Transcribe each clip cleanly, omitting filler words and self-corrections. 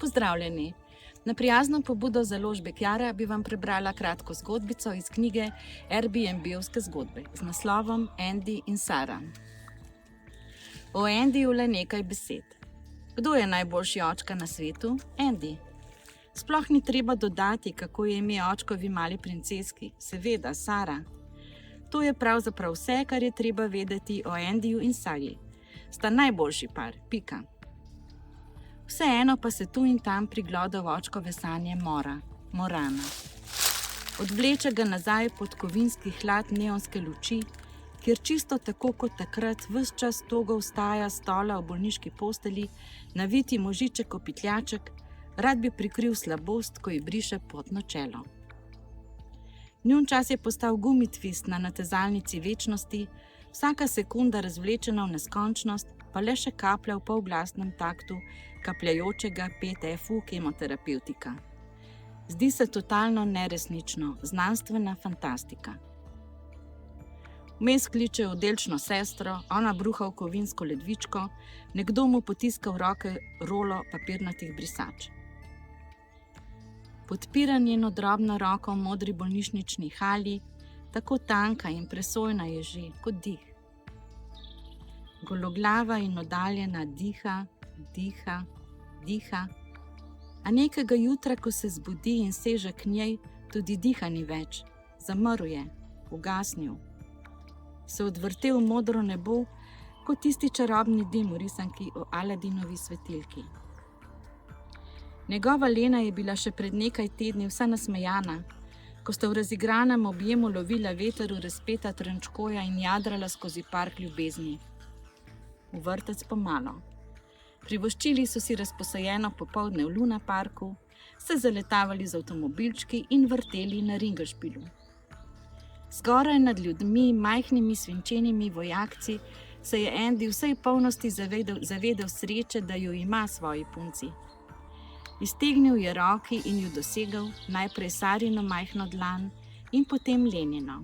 Pozdravljeni! Na prijazno pobudo založbe Kjara bi vam prebrala kratko zgodbico iz knjige Airbnb-ovske zgodbe z naslovom Andy in Sara. O Andyju le nekaj besed. Kdo je najboljši očka na svetu? Andy. Sploh ni treba dodati, kako je ime očkovi mali princeski. Seveda, Sara. To je pravzaprav vse, kar je treba vedeti o Andyju in Sari. Sta najboljši par, pika. Vseeno pa se tu in tam prigloda v očkove sanje Morana. Odvleče ga nazaj pod kovinski hlad neonske luči, kjer čisto tako kot takrat ves čas togo vstaja stola v bolniški posteli, naviti možiček opitljaček, rad bi prikril slabost, ko ji briše potno čelo. Njun čas je postal gumitvist na natezalnici večnosti, vsaka sekunda razvlečena v neskončnost, pa le še kaplja v polglasnem taktu kapljajočega 5F-u kemoterapevtika. Zdi se totalno neresnično, znanstvena fantastika. Vmes kliče oddelčno sestro, ona bruha v kovinsko ledvičko, nekdo mu potiska v roke rolo papirnatih brisač. Podpira njeno drobno roko v modri bolnišnični halji, tako tanka in presojna je že, kot dih. Gologlava in oddaljena diha, a nekega jutra, ko se zbudi in seže k njej, tudi diha ni več, zamrl je, ugasnil. Se odvrtel v modro nebo, kot tisti čarobni dim v risanki o Aladinovi svetilki. Njegova Lena je bila še pred nekaj tedni vsa nasmejana, ko sta v razigranem objemu lovila veter v razpeta trenčkoja in jadrala skozi park ljubezni. V vrtec pomalo. Privoščili so si razposajeno popoldne v Luna parku, se zaletavali z avtomobilčki in vrteli na Ringelspielu. Zgoraj nad ljudmi, majhnimi svinčenimi vojakci, se je Andy v vsej polnosti zavedel sreče, da jo ima svoji punci. Iztegnil je roki in ju dosegel, najprej Sarino majhno dlan in potem Lenino.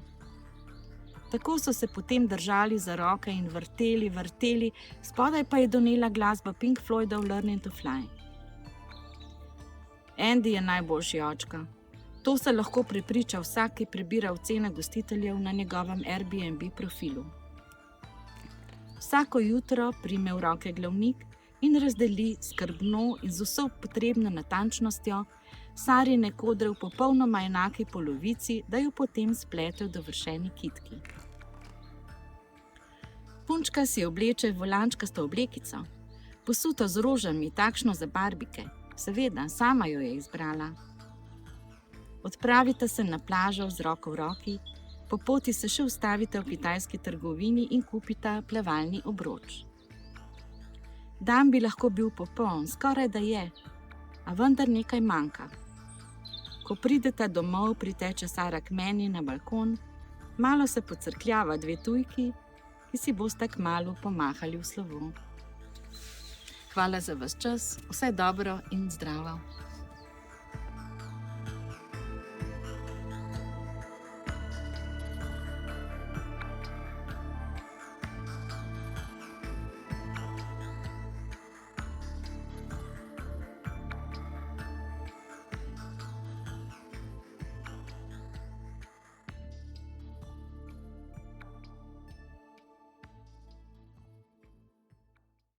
Tako so se potem držali za roke in vrteli, spodaj pa je donela glasba Pink Floydov Learning to Fly. Andy je najboljši očka. To se lahko prepriča vsak, ki prebira ocene gostiteljev na njegovem Airbnb profilu. Vsako jutro prime v roke glavnik in razdeli skrbno in z vso potrebno natančnostjo Sarine kodre v popolnoma enaki polovici, da jo potem splete v dovršeni kitki. Punčka si obleče volančkasto oblekico, posuto z rožami, takšno za barbike. Seveda, sama jo je izbrala. Odpravita se na plažo z roko v roki, po poti se še ustavita v kitajski trgovini in kupita plavalni obroč. Dan bi lahko bil popoln, skoraj da je, a vendar nekaj manjka. Ko prideta domov, priteče Sara k meni na balkon, malo se pocrkljava dve tujki, ki si bosta kmalu pomahali v slovo. Hvala za vaš čas, vse dobro in zdravo!